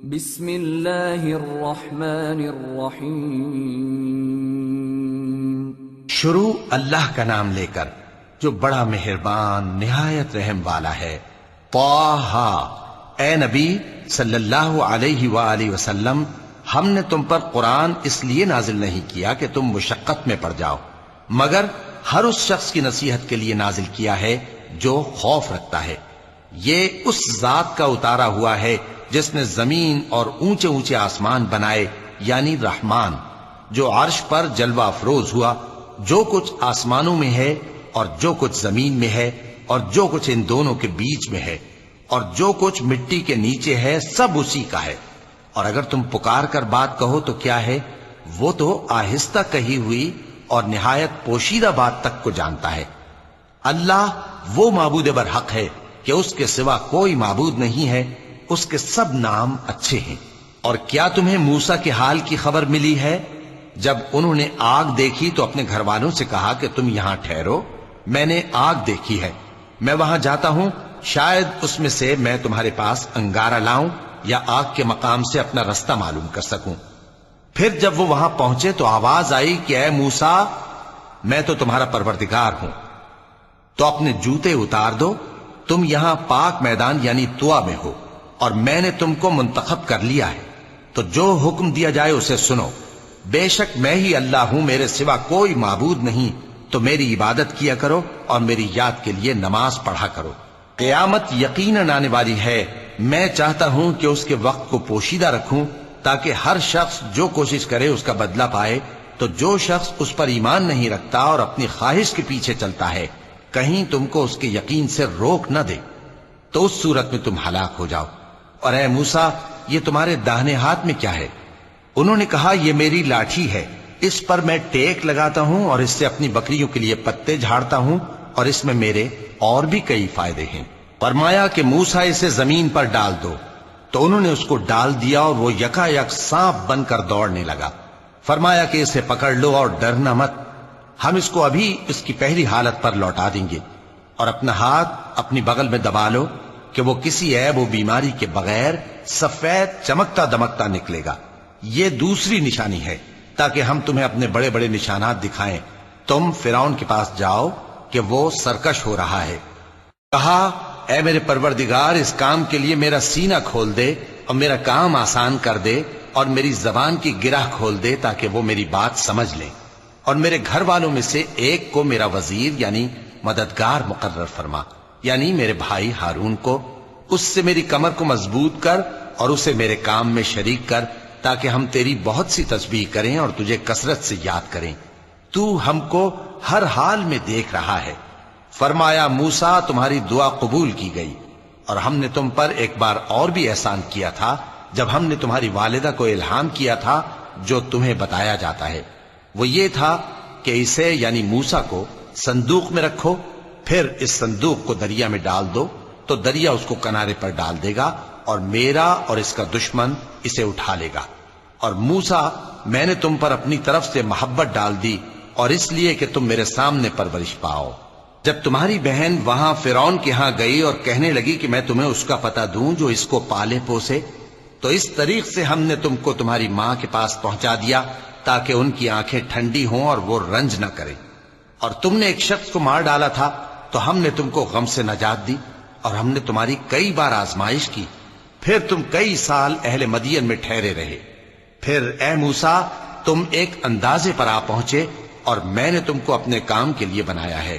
بسم اللہ الرحمن الرحیم۔ شروع اللہ کا نام لے کر جو بڑا مہربان نہایت رحم والا ہے۔ طٰہٰ، اے نبی صلی اللہ علیہ وآلہ وسلم، ہم نے تم پر قرآن اس لیے نازل نہیں کیا کہ تم مشقت میں پڑ جاؤ، مگر ہر اس شخص کی نصیحت کے لیے نازل کیا ہے جو خوف رکھتا ہے۔ یہ اس ذات کا اتارا ہوا ہے جس نے زمین اور اونچے اونچے آسمان بنائے، یعنی رحمان، جو عرش پر جلوہ افروز ہوا۔ جو کچھ آسمانوں میں ہے اور جو کچھ زمین میں ہے اور جو کچھ ان دونوں کے بیچ میں ہے اور جو کچھ مٹی کے نیچے ہے، سب اسی کا ہے۔ اور اگر تم پکار کر بات کہو تو کیا ہے، وہ تو آہستہ کہی ہوئی اور نہایت پوشیدہ بات تک کو جانتا ہے۔ اللہ وہ معبود برحق ہے کہ اس کے سوا کوئی معبود نہیں ہے، اس کے سب نام اچھے ہیں۔ اور کیا تمہیں موسیٰ کے حال کی خبر ملی ہے؟ جب انہوں نے آگ دیکھی تو اپنے گھر والوں سے کہا کہ تم یہاں ٹھہرو، میں نے آگ دیکھی ہے، میں وہاں جاتا ہوں، شاید اس میں سے میں تمہارے پاس انگارہ لاؤں یا آگ کے مقام سے اپنا رستہ معلوم کر سکوں۔ پھر جب وہ وہاں پہنچے تو آواز آئی کہ اے موسیٰ، میں تو تمہارا پروردگار ہوں، تو اپنے جوتے اتار دو، تم یہاں پاک میدان یعنی طویٰ میں ہو، اور میں نے تم کو منتخب کر لیا ہے، تو جو حکم دیا جائے اسے سنو۔ بے شک میں ہی اللہ ہوں، میرے سوا کوئی معبود نہیں، تو میری عبادت کیا کرو اور میری یاد کے لیے نماز پڑھا کرو۔ قیامت یقیناً آنے والی ہے، میں چاہتا ہوں کہ اس کے وقت کو پوشیدہ رکھوں تاکہ ہر شخص جو کوشش کرے اس کا بدلہ پائے۔ تو جو شخص اس پر ایمان نہیں رکھتا اور اپنی خواہش کے پیچھے چلتا ہے، کہیں تم کو اس کے یقین سے روک نہ دے، تو اس صورت میں تم ہلاک ہو جاؤ۔ اور اے موسیٰ، یہ تمہارے داہنے ہاتھ میں کیا ہے؟ انہوں نے کہا، یہ میری لاٹھی ہے، اس پر میں ٹیک لگاتا ہوں اور اس سے اپنی بکریوں کے لیے پتے جھاڑتا ہوں، اور اس میں میرے اور بھی کئی فائدے ہیں۔ فرمایا کہ موسیٰ اسے زمین پر ڈال دو، تو انہوں نے اس کو ڈال دیا اور وہ یکا یک سانپ بن کر دوڑنے لگا۔ فرمایا کہ اسے پکڑ لو اور ڈرنا مت، ہم اس کو ابھی اس کی پہلی حالت پر لوٹا دیں گے، اور اپنا ہاتھ اپنی بغل میں دبا لو کہ وہ کسی عیب و بیماری کے بغیر سفید چمکتا دمکتا نکلے گا۔ یہ دوسری نشانی ہے تاکہ ہم تمہیں اپنے بڑے بڑے نشانات دکھائیں۔ تم فرعون کے پاس جاؤ کہ وہ سرکش ہو رہا ہے۔ کہا، اے میرے پروردگار، اس کام کے لیے میرا سینہ کھول دے اور میرا کام آسان کر دے اور میری زبان کی گرہ کھول دے تاکہ وہ میری بات سمجھ لیں، اور میرے گھر والوں میں سے ایک کو میرا وزیر یعنی مددگار مقرر فرما، یعنی میرے بھائی ہارون کو۔ اس سے میری کمر کو مضبوط کر اور اسے میرے کام میں شریک کر تاکہ ہم تیری بہت سی تسبیح کریں اور تجھے کثرت سے یاد کریں، تو ہم کو ہر حال میں دیکھ رہا ہے۔ فرمایا، موسیٰ، تمہاری دعا قبول کی گئی، اور ہم نے تم پر ایک بار اور بھی احسان کیا تھا جب ہم نے تمہاری والدہ کو الہام کیا تھا جو تمہیں بتایا جاتا ہے۔ وہ یہ تھا کہ اسے یعنی موسیٰ کو صندوق میں رکھو، پھر اس صندوق کو دریا میں ڈال دو، تو دریا اس کو کنارے پر ڈال دے گا اور میرا اور اس کا دشمن اسے اٹھا لے گا۔ اور موسیٰ، میں نے تم پر اپنی طرف سے محبت ڈال دی، اور اس لیے کہ تم میرے سامنے پرورش پاؤ۔ جب تمہاری بہن وہاں فرعون کے ہاں گئی اور کہنے لگی کہ میں تمہیں اس کا پتہ دوں جو اس کو پالے پوسے، تو اس طریق سے ہم نے تم کو تمہاری ماں کے پاس پہنچا دیا تاکہ ان کی آنکھیں ٹھنڈی ہوں اور وہ رنج نہ کریں۔ اور تم نے ایک شخص کو مار ڈالا تھا تو ہم نے تم کو غم سے نجات دی، اور ہم نے تمہاری کئی بار آزمائش کی، پھر تم کئی سال اہل مدین میں ٹھہرے رہے۔ پھر اے موسیٰ، تم ایک اندازے پر آ پہنچے اور میں نے تم کو اپنے کام کے لیے بنایا ہے،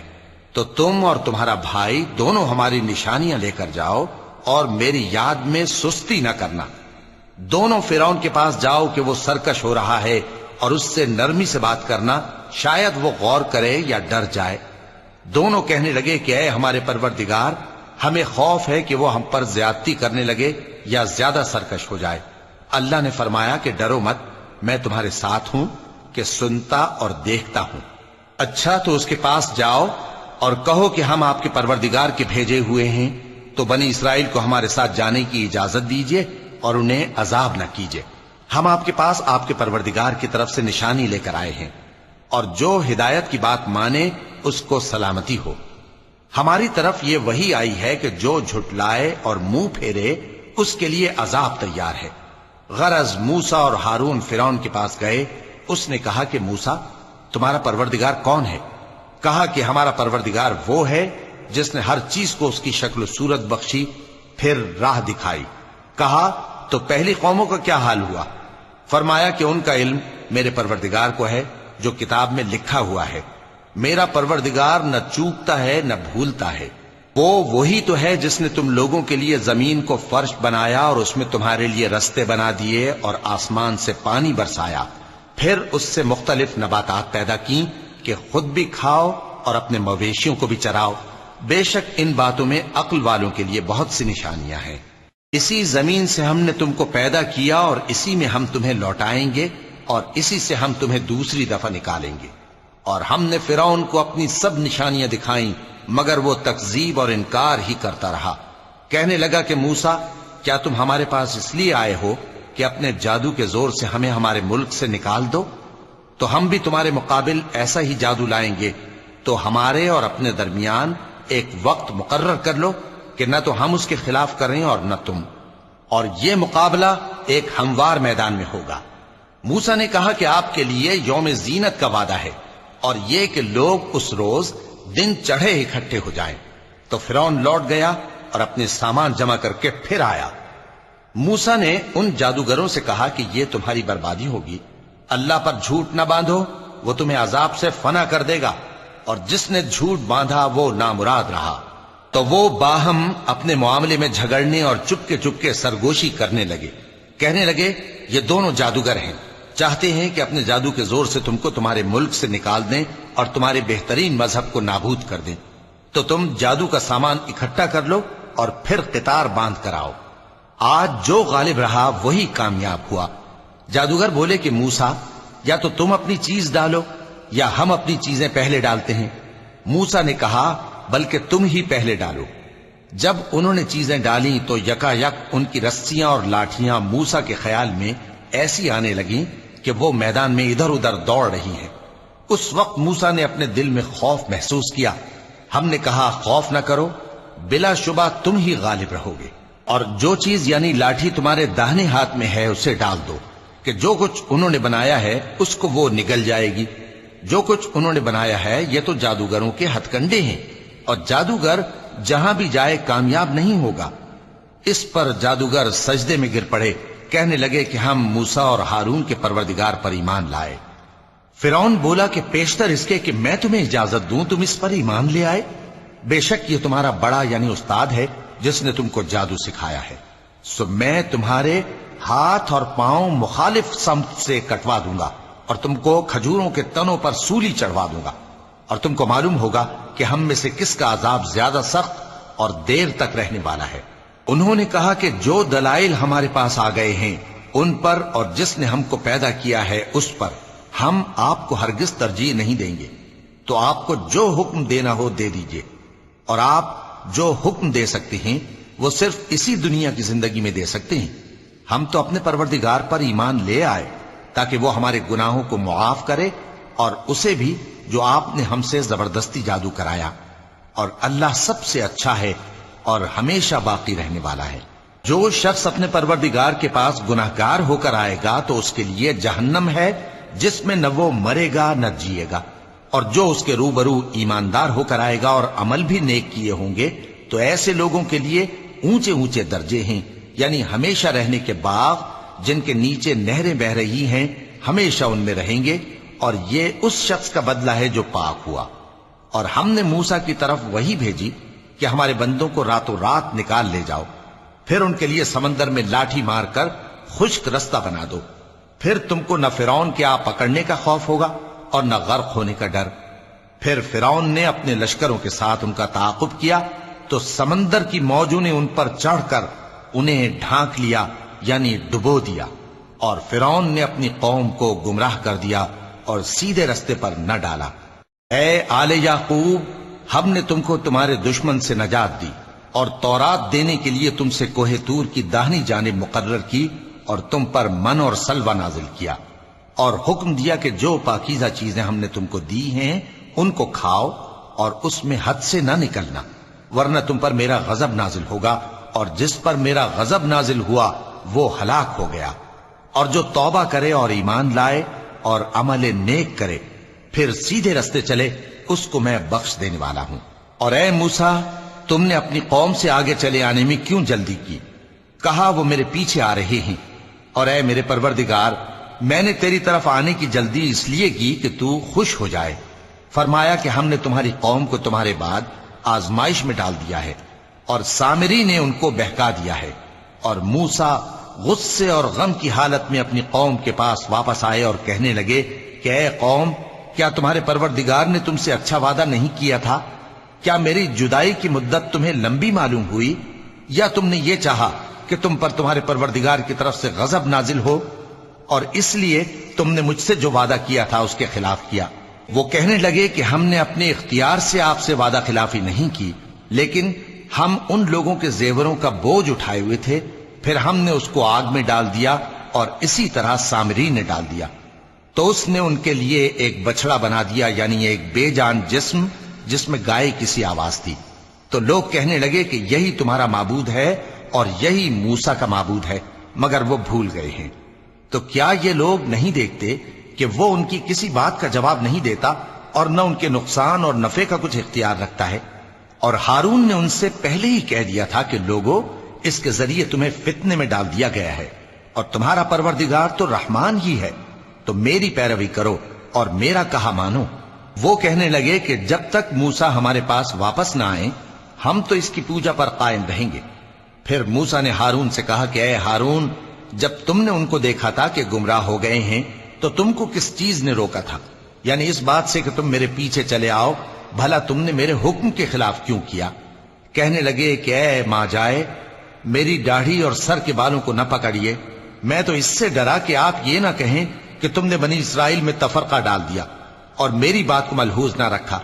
تو تم اور تمہارا بھائی دونوں ہماری نشانیاں لے کر جاؤ اور میری یاد میں سستی نہ کرنا۔ دونوں فرعون کے پاس جاؤ کہ وہ سرکش ہو رہا ہے، اور اس سے نرمی سے بات کرنا، شاید وہ غور کرے یا ڈر جائے۔ دونوں کہنے لگے کہ اے ہمارے پروردگار، ہمیں خوف ہے کہ وہ ہم پر زیادتی کرنے لگے یا زیادہ سرکش ہو جائے۔ اللہ نے فرمایا کہ ڈرو مت، میں تمہارے ساتھ ہوں کہ سنتا اور دیکھتا ہوں۔ اچھا، تو اس کے پاس جاؤ اور کہو کہ ہم آپ کے پروردگار کے بھیجے ہوئے ہیں، تو بنی اسرائیل کو ہمارے ساتھ جانے کی اجازت دیجیے اور انہیں عذاب نہ کیجیے۔ ہم آپ کے پاس آپ کے پروردگار کی طرف سے نشانی لے کر آئے ہیں، اور جو ہدایت کی بات مانے اس کو سلامتی ہو۔ ہماری طرف یہ وحی آئی ہے کہ جو جھٹلائے اور منہ پھیرے اس کے لیے عذاب تیار ہے۔ غرض موسیٰ اور ہارون فرعون کے پاس گئے. اس نے کہا کہ موسیٰ تمہارا پروردگار کون ہے؟ کہا کہ ہمارا پروردگار وہ ہے جس نے ہر چیز کو اس کی شکل و صورت بخشی پھر راہ دکھائی. کہا تو پہلی قوموں کا کیا حال ہوا؟ فرمایا کہ ان کا علم میرے پروردگار کو ہے جو کتاب میں لکھا ہوا ہے. میرا پروردگار نہ چوکتا ہے نہ بھولتا ہے. وہ وہی تو ہے جس نے تم لوگوں کے لیے زمین کو فرش بنایا اور اس میں تمہارے لیے رستے بنا دیے اور آسمان سے پانی برسایا، پھر اس سے مختلف نباتات پیدا کی کہ خود بھی کھاؤ اور اپنے مویشیوں کو بھی چراؤ. بے شک ان باتوں میں عقل والوں کے لیے بہت سی نشانیاں ہیں. اسی زمین سے ہم نے تم کو پیدا کیا اور اسی میں ہم تمہیں لوٹائیں گے اور اسی سے ہم تمہیں دوسری دفعہ نکالیں گے. اور ہم نے فرعون کو اپنی سب نشانیاں دکھائیں مگر وہ تکذیب اور انکار ہی کرتا رہا. کہنے لگا کہ موسیٰ کیا تم ہمارے پاس اس لیے آئے ہو کہ اپنے جادو کے زور سے ہمیں ہمارے ملک سے نکال دو؟ تو ہم بھی تمہارے مقابل ایسا ہی جادو لائیں گے. تو ہمارے اور اپنے درمیان ایک وقت مقرر کر لو کہ نہ تو ہم اس کے خلاف کریں اور نہ تم، اور یہ مقابلہ ایک ہموار میدان میں ہوگا. موسیٰ نے کہا کہ آپ کے لیے یوم زینت کا وعدہ ہے اور یہ کہ لوگ اس روز دن چڑھے اکٹھے ہو جائیں. تو فرعون لوٹ گیا اور اپنے سامان جمع کر کے پھر آیا. موسیٰ نے ان جادوگروں سے کہا کہ یہ تمہاری بربادی ہوگی. اللہ پر جھوٹ نہ باندھو، وہ تمہیں عذاب سے فنا کر دے گا، اور جس نے جھوٹ باندھا وہ نامراد رہا. تو وہ باہم اپنے معاملے میں جھگڑنے اور چپکے سرگوشی کرنے لگے. کہنے لگے یہ دونوں جادوگر ہیں، چاہتے ہیں کہ اپنے جادو کے زور سے تم کو تمہارے ملک سے نکال دیں اور تمہارے بہترین مذہب کو نابود کر دیں. تو تم جادو کا سامان اکٹھا کر لو اور پھر قطار باندھ کر آؤ. آج جو غالب رہا وہی کامیاب ہوا. جادوگر بولے کہ موسیٰ یا تو تم اپنی چیز ڈالو یا ہم اپنی چیزیں پہلے ڈالتے ہیں. موسیٰ نے کہا بلکہ تم ہی پہلے ڈالو. جب انہوں نے چیزیں ڈالیں تو یکا یک ان کی رسیاں اور لاٹھیاں موسیٰ کے خیال میں ایسی آنے لگیں کہ وہ میدان میں ادھر ادھر دوڑ رہی ہیں. اس وقت موسیٰ نے اپنے دل میں خوف محسوس کیا. ہم نے کہا خوف نہ کرو، بلا شبہ تم ہی غالب رہو گے. اور جو چیز یعنی لاٹھی تمہارے داہنے ہاتھ میں ہے اسے ڈال دو کہ جو کچھ انہوں نے بنایا ہے اس کو وہ نگل جائے گی. جو کچھ انہوں نے بنایا ہے یہ تو جادوگروں کے ہتھ کنڈے ہیں، اور جادوگر جہاں بھی جائے کامیاب نہیں ہوگا. اس پر جادوگر سجدے میں گر پڑے. کہنے لگے کہ ہم موسیٰ اور ہارون کے پروردگار پر ایمان لائے. فرعون بولا کہ پیشتر اس کے کہ میں تمہیں اجازت دوں تم اس پر ایمان لے آئے. بے شک یہ تمہارا بڑا یعنی استاد ہے جس نے تم کو جادو سکھایا ہے. سو میں تمہارے ہاتھ اور پاؤں مخالف سمت سے کٹوا دوں گا اور تم کو کھجوروں کے تنوں پر سولی چڑھوا دوں گا، اور تم کو معلوم ہوگا کہ ہم میں سے کس کا عذاب زیادہ سخت اور دیر تک رہنے والا ہے. انہوں نے کہا کہ جو دلائل ہمارے پاس آ گئے ہیں ان پر اور جس نے ہم کو پیدا کیا ہے اس پر ہم آپ کو ہرگز ترجیح نہیں دیں گے. تو آپ کو جو حکم دینا ہو دے دیجئے، اور آپ جو حکم دے سکتے ہیں وہ صرف اسی دنیا کی زندگی میں دے سکتے ہیں. ہم تو اپنے پروردگار پر ایمان لے آئے تاکہ وہ ہمارے گناہوں کو معاف کرے اور اسے بھی جو آپ نے ہم سے زبردستی جادو کرایا. اور اللہ سب سے اچھا ہے اور ہمیشہ باقی رہنے والا ہے. جو شخص اپنے پروردگار کے پاس گناہگار ہو کر آئے گا تو اس کے لیے جہنم ہے جس میں نہ وہ مرے گا نہ جیے گا، اور جو اس کے روبرو ایماندار ہو کر آئے گا اور عمل بھی نیک کیے ہوں گے تو ایسے لوگوں کے لیے اونچے اونچے درجے ہیں، یعنی ہمیشہ رہنے کے باغ جن کے نیچے نہریں بہ رہی ہیں، ہمیشہ ان میں رہیں گے. اور یہ اس شخص کا بدلہ ہے جو پاک ہوا. اور ہم نے موسیٰ کی طرف وہی بھیجی کہ ہمارے بندوں کو راتوں رات نکال لے جاؤ، پھر ان کے لیے سمندر میں لاٹھی مار کر خشک رستہ بنا دو. پھر تم کو نہ فرعون کے آ پکڑنے کا خوف ہوگا اور نہ غرق ہونے کا ڈر. پھر فرعون نے اپنے لشکروں کے ساتھ ان کا تعاقب کیا تو سمندر کی موجوں نے ان پر چڑھ کر انہیں ڈھانک لیا یعنی ڈبو دیا. اور فرعون نے اپنی قوم کو گمراہ کر دیا اور سیدھے رستے پر نہ ڈالا. اے آل یعقوب، ہم نے تم کو تمہارے دشمن سے نجات دی اور تورات دینے کے لیے تم سے کوہ طور کی داہنی جانب مقرر کی اور تم پر من اور سلوہ نازل کیا، اور حکم دیا کہ جو پاکیزہ چیزیں ہم نے تم کو دی ہیں ان کو کھاؤ اور اس میں حد سے نہ نکلنا، ورنہ تم پر میرا غضب نازل ہوگا، اور جس پر میرا غضب نازل ہوا وہ ہلاک ہو گیا. اور جو توبہ کرے اور ایمان لائے اور عمل نیک کرے پھر سیدھے رستے چلے اس کو میں بخش دینے والا ہوں۔ اور اے موسیٰ، تم نے اپنی قوم سے آگے چلے آنے میں کیوں جلدی کی؟ کہا وہ میرے پیچھے آ رہے ہیں۔ اور اے میرے پروردگار، میں نے تیری طرف آنے کی جلدی اس لیے کی کہ تو خوش ہو جائے۔ فرمایا کہ ہم نے تمہاری قوم کو تمہارے بعد آزمائش میں ڈال دیا ہے، اور سامری نے ان کو بہکا دیا ہے۔ اور موسیٰ غصے اور غم کی حالت میں اپنی قوم کے پاس واپس آئے اور کہنے لگے کہ اے قوم، کیا تمہارے پروردگار نے تم سے اچھا وعدہ نہیں کیا تھا؟ کیا میری جدائی کی مدت تمہیں لمبی معلوم ہوئی، یا تم نے یہ چاہا کہ تم پر تمہارے پروردگار کی طرف سے غضب نازل ہو، اور اس لیے تم نے مجھ سے جو وعدہ کیا تھا اس کے خلاف کیا؟ وہ کہنے لگے کہ ہم نے اپنے اختیار سے آپ سے وعدہ خلافی نہیں کی، لیکن ہم ان لوگوں کے زیوروں کا بوجھ اٹھائے ہوئے تھے، پھر ہم نے اس کو آگ میں ڈال دیا، اور اسی طرح سامری نے ڈال دیا۔ تو اس نے ان کے لیے ایک بچڑا بنا دیا، یعنی ایک بے جان جسم جس میں گائے کسی آواز تھی۔ تو لوگ کہنے لگے کہ یہی تمہارا معبود ہے اور یہی موسیٰ کا معبود ہے، مگر وہ بھول گئے ہیں۔ تو کیا یہ لوگ نہیں دیکھتے کہ وہ ان کی کسی بات کا جواب نہیں دیتا، اور نہ ان کے نقصان اور نفع کا کچھ اختیار رکھتا ہے؟ اور ہارون نے ان سے پہلے ہی کہہ دیا تھا کہ لوگوں، اس کے ذریعے تمہیں فتنے میں ڈال دیا گیا ہے، اور تمہارا پروردگار تو رحمان ہی ہے، تو میری پیروی کرو اور میرا کہا مانو۔ وہ کہنے لگے کہ جب تک موسیٰ ہمارے پاس واپس نہ آئیں ہم تو اس کی پوجا پر قائم رہیں گے۔ پھر موسیٰ نے ہارون سے کہا کہ اے ہارون، جب تم نے ان کو دیکھا تھا کہ گمراہ ہو گئے ہیں تو تم کو کس چیز نے روکا تھا؟ یعنی اس بات سے کہ تم میرے پیچھے چلے آؤ، بھلا تم نے میرے حکم کے خلاف کیوں کیا؟ کہنے لگے کہ اے ماں جائے، میری داڑھی اور سر کے بالوں کو نہ پکڑیے، میں تو اس سے ڈرا کہ آپ یہ نہ کہیں کہ تم نے بنی اسرائیل میں تفرقہ ڈال دیا اور میری بات کو ملحوظ نہ رکھا۔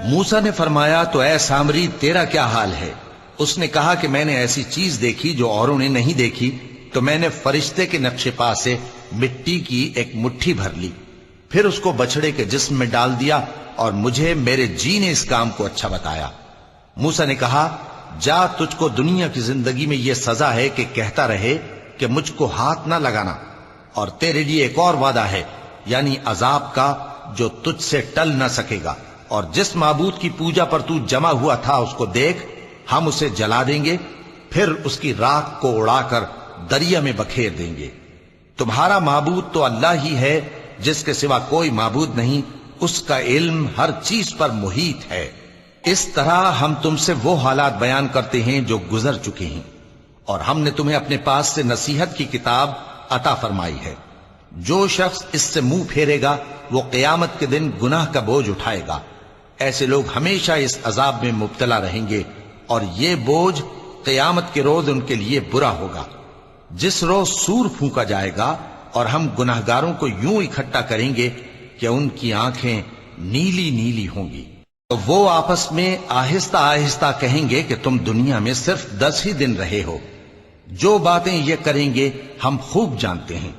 موسیٰ نے فرمایا تو اے سامری، تیرا کیا حال ہے؟ اس نے کہا کہ میں نے ایسی چیز دیکھی جو اوروں نے نہیں دیکھی، تو میں نے فرشتے کے نقش پا سے مٹی کی ایک مٹھی بھر لی، پھر اس کو بچڑے کے جسم میں ڈال دیا، اور مجھے میرے جی نے اس کام کو اچھا بتایا۔ موسیٰ نے کہا جا، تجھ کو دنیا کی زندگی میں یہ سزا ہے کہ کہتا رہے کہ مجھ کو ہاتھ نہ لگانا، اور تیرے لیے ایک اور وعدہ ہے، یعنی عذاب کا جو تجھ سے ٹل نہ سکے گا، اور جس معبود کی پوجا پر تو جمع ہوا تھا اس کو دیکھ، ہم اسے جلا دیں گے، پھر اس کی راکھ کو اڑا کر دریا میں بکھیر دیں گے۔ تمہارا معبود تو اللہ ہی ہے، جس کے سوا کوئی معبود نہیں، اس کا علم ہر چیز پر محیط ہے۔ اس طرح ہم تم سے وہ حالات بیان کرتے ہیں جو گزر چکے ہیں، اور ہم نے تمہیں اپنے پاس سے نصیحت کی کتاب عطا فرمائی ہے۔ جو شخص اس سے منہ پھیرے گا وہ قیامت کے دن گناہ کا بوجھ اٹھائے گا۔ ایسے لوگ ہمیشہ اس عذاب میں مبتلا رہیں گے، اور یہ بوجھ قیامت کے روز ان کے لیے برا ہوگا، جس روز سور پھونکا جائے گا، اور ہم گناہگاروں کو یوں اکٹھا کریں گے کہ ان کی آنکھیں نیلی نیلی ہوں گی۔ تو وہ آپس میں آہستہ آہستہ کہیں گے کہ تم دنیا میں صرف 10 ہی دن رہے ہو، جو باتیں یہ کریں گے ہم خوب جانتے ہیں۔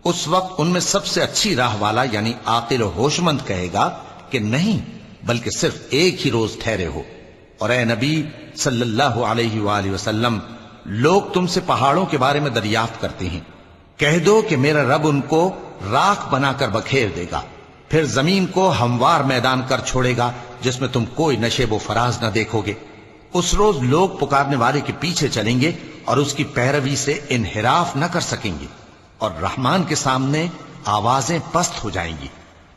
اس وقت ان میں سب سے اچھی راہ والا یعنی عاقل و ہوش مند کہے گا کہ نہیں، بلکہ صرف ایک ہی روز ٹھہرے ہو۔ اور اے نبی صلی اللہ علیہ وآلہ وسلم، لوگ تم سے پہاڑوں کے بارے میں دریافت کرتے ہیں، کہہ دو کہ میرا رب ان کو راکھ بنا کر بکھیر دے گا، پھر زمین کو ہموار میدان کر چھوڑے گا جس میں تم کوئی نشیب و فراز نہ دیکھو گے۔ اس روز لوگ پکارنے والے کے پیچھے چلیں گے اور اس کی پیروی سے انحراف نہ کر سکیں گے، اور رحمان کے سامنے آوازیں پست ہو جائیں گی،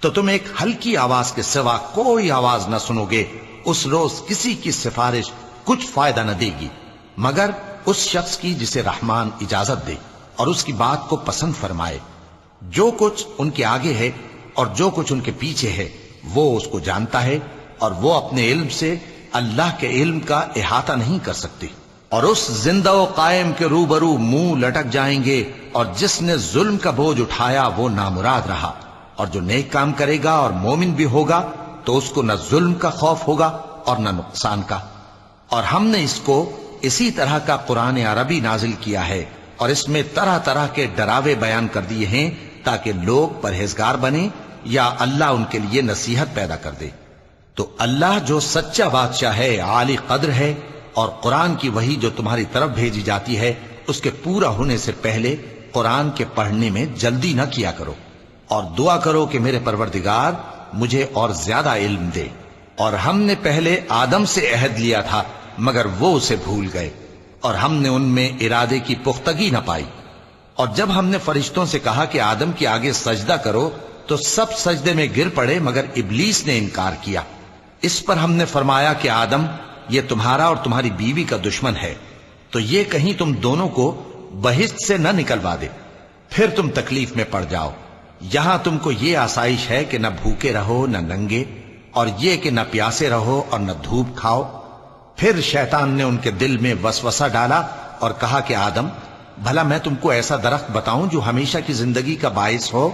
تو تم ایک ہلکی آواز کے سوا کوئی آواز نہ سنو گے۔ اس روز کسی کی سفارش کچھ فائدہ نہ دے گی مگر اس شخص کی جسے رحمان اجازت دے اور اس کی بات کو پسند فرمائے۔ جو کچھ ان کے آگے ہے اور جو کچھ ان کے پیچھے ہے وہ اس کو جانتا ہے، اور وہ اپنے علم سے اللہ کے علم کا احاطہ نہیں کر سکتے۔ اور اس زندہ و قائم کے روبرو منہ لٹک جائیں گے، اور جس نے ظلم کا بوجھ اٹھایا وہ نامراد رہا، اور جو نیک کام کرے گا اور مومن بھی ہوگا تو اس کو نہ ظلم کا خوف ہوگا اور نہ نقصان کا۔ اور ہم نے اس کو اسی طرح کا قرآن عربی نازل کیا ہے، اور اس میں طرح طرح کے ڈراوے بیان کر دیے ہیں تاکہ لوگ پرہیزگار بنیں یا اللہ ان کے لیے نصیحت پیدا کر دے۔ تو اللہ جو سچا بادشاہ ہے، عالی قدر ہے، اور قرآن کی وحی جو تمہاری طرف بھیجی جاتی ہے اس کے پورا ہونے سے پہلے قرآن کے پڑھنے میں جلدی نہ کیا کرو، اور دعا کرو کہ میرے پروردگار مجھے اور زیادہ علم دے۔ اور ہم نے پہلے آدم سے عہد لیا تھا مگر وہ اسے بھول گئے، اور ہم نے ان میں ارادے کی پختگی نہ پائی۔ اور جب ہم نے فرشتوں سے کہا کہ آدم کے آگے سجدہ کرو تو سب سجدے میں گر پڑے مگر ابلیس نے انکار کیا۔ اس پر ہم نے فرمایا کہ آدم، یہ تمہارا اور تمہاری بیوی کا دشمن ہے، تو یہ کہیں تم دونوں کو بہشت سے نہ نکلوا دے، پھر تم تکلیف میں پڑ جاؤ۔ یہاں تم کو یہ آسائش ہے کہ نہ بھوکے رہو نہ ننگے، اور یہ کہ نہ پیاسے رہو اور نہ دھوپ کھاؤ۔ پھر شیطان نے ان کے دل میں وسوسہ ڈالا اور کہا کہ آدم، بھلا میں تم کو ایسا درخت بتاؤں جو ہمیشہ کی زندگی کا باعث ہو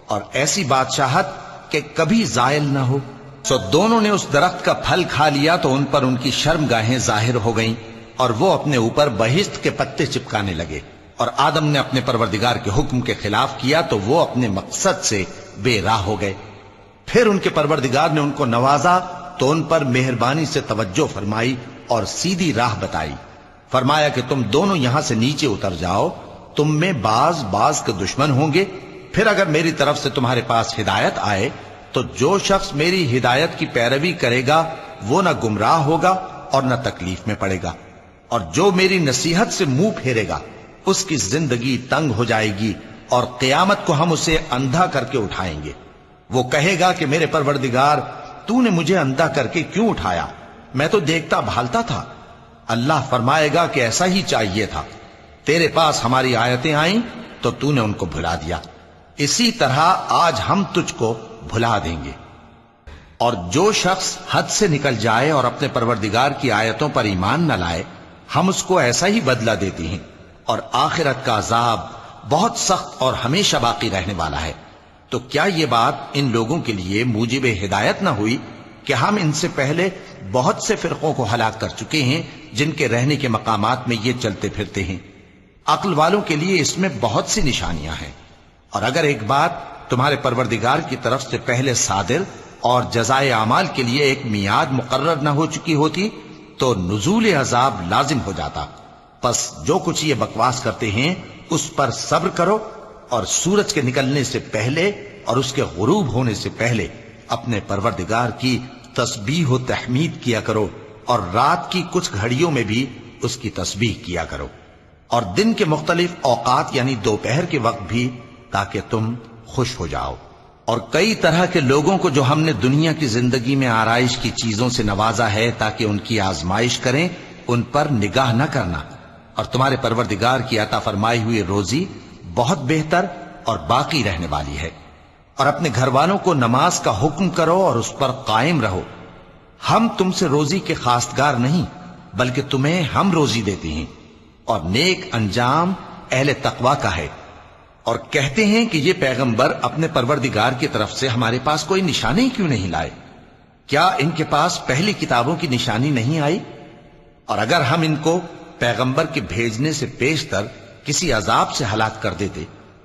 اور ایسی بادشاہت کہ کبھی زائل نہ ہو؟ سو دونوں نے اس درخت کا پھل کھا لیا تو ان پر ان کی شرمگاہیں ظاہر ہو گئیں، اور وہ اپنے اوپر بہشت کے پتے چپکانے لگے۔ اور آدم نے اپنے پروردگار کے حکم کے خلاف کیا تو وہ اپنے مقصد سے بے راہ ہو گئے۔ پھر ان کے پروردگار نے ان کو نوازا تو ان پر مہربانی سے توجہ فرمائی اور سیدھی راہ بتائی۔ فرمایا کہ تم دونوں یہاں سے نیچے اتر جاؤ، تم میں بعض کے دشمن ہوں گے، پھر اگر میری طرف سے تمہارے پاس ہدایت آئے تو جو شخص میری ہدایت کی پیروی کرے گا وہ نہ گمراہ ہوگا اور نہ تکلیف میں پڑے گا، اور جو میری نصیحت سے منہ پھیرے گا اس کی زندگی تنگ ہو جائے گی، اور قیامت کو ہم اسے اندھا کر کے اٹھائیں گے۔ وہ کہے گا کہ میرے پروردگار، تو نے مجھے اندھا کر کے کیوں اٹھایا؟ میں تو دیکھتا بھالتا تھا۔ اللہ فرمائے گا کہ ایسا ہی چاہیے تھا، تیرے پاس ہماری آیتیں آئیں تو تو نے ان کو بھلا دیا، اسی طرح آج ہم تجھ کو بھلا دیں گے۔ اور جو شخص حد سے نکل جائے اور اپنے پروردگار کی آیتوں پر ایمان نہ لائے، ہم اس کو ایسا ہی بدلہ دیتے ہیں، اور آخرت کا عذاب بہت سخت اور ہمیشہ باقی رہنے والا ہے۔ تو کیا یہ بات ان لوگوں کے لیے موجب ہدایت نہ ہوئی کہ ہم ان سے پہلے بہت سے فرقوں کو ہلاک کر چکے ہیں جن کے رہنے کے مقامات میں یہ چلتے پھرتے ہیں؟ عقل والوں کے لیے اس میں بہت سی نشانیاں ہیں۔ اور اگر ایک بات تمہارے پروردگار کی طرف سے پہلے صادر اور جزائے اعمال کے لیے ایک میعاد مقرر نہ ہو چکی ہوتی تو نزول عذاب لازم ہو جاتا۔ پس جو کچھ یہ بکواس کرتے ہیں اس پر صبر کرو، اور سورج کے نکلنے سے پہلے اور اس کے غروب ہونے سے پہلے اپنے پروردگار کی تسبیح و تحمید کیا کرو، اور رات کی کچھ گھڑیوں میں بھی اس کی تسبیح کیا کرو، اور دن کے مختلف اوقات یعنی دوپہر کے وقت بھی، تاکہ تم خوش ہو جاؤ۔ اور کئی طرح کے لوگوں کو جو ہم نے دنیا کی زندگی میں آرائش کی چیزوں سے نوازا ہے تاکہ ان کی آزمائش کریں، ان پر نگاہ نہ کرنا، اور تمہارے پروردگار کی عطا فرمائی ہوئی روزی بہت بہتر اور باقی رہنے والی ہے۔ اور اپنے گھر والوں کو نماز کا حکم کرو اور اس پر قائم رہو۔ ہم تم سے روزی کے خواستگار نہیں بلکہ تمہیں ہم روزی دیتے ہیں، اور نیک انجام اہل تقوی کا ہے۔ اور کہتے ہیں کہ یہ پیغمبر اپنے پروردگار کی طرف سے ہمارے پاس کوئی نشانی کیوں نہیں لائے؟ کیا ان کے پاس پہلی کتابوں کی نشانی نہیں آئی؟ اور اگر ہم ان کو پیغمبر کے بھیجنے سے پیشتر کسی عذاب سے ہلاک کر دیتے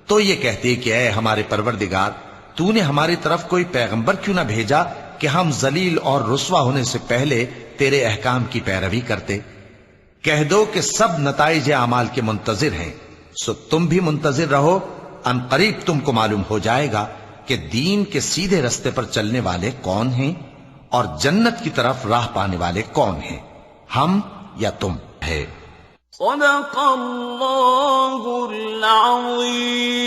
تو یہ کہتے کہ اے ہمارے پروردگار، تو نے ہماری طرف کوئی پیغمبر کیوں نہ بھیجا کہ ہم ذلیل اور رسوا ہونے سے پہلے تیرے احکام کی پیروی کرتے۔ کہہ دو کہ سب نتائج اعمال کے منتظر ہیں، سو تم بھی منتظر رہو، ان قریب تم کو معلوم ہو جائے گا کہ دین کے سیدھے رستے پر چلنے والے کون ہیں اور جنت کی طرف راہ پانے والے کون ہیں، ہم یا تم ہے۔ صدق اللہ العظیم۔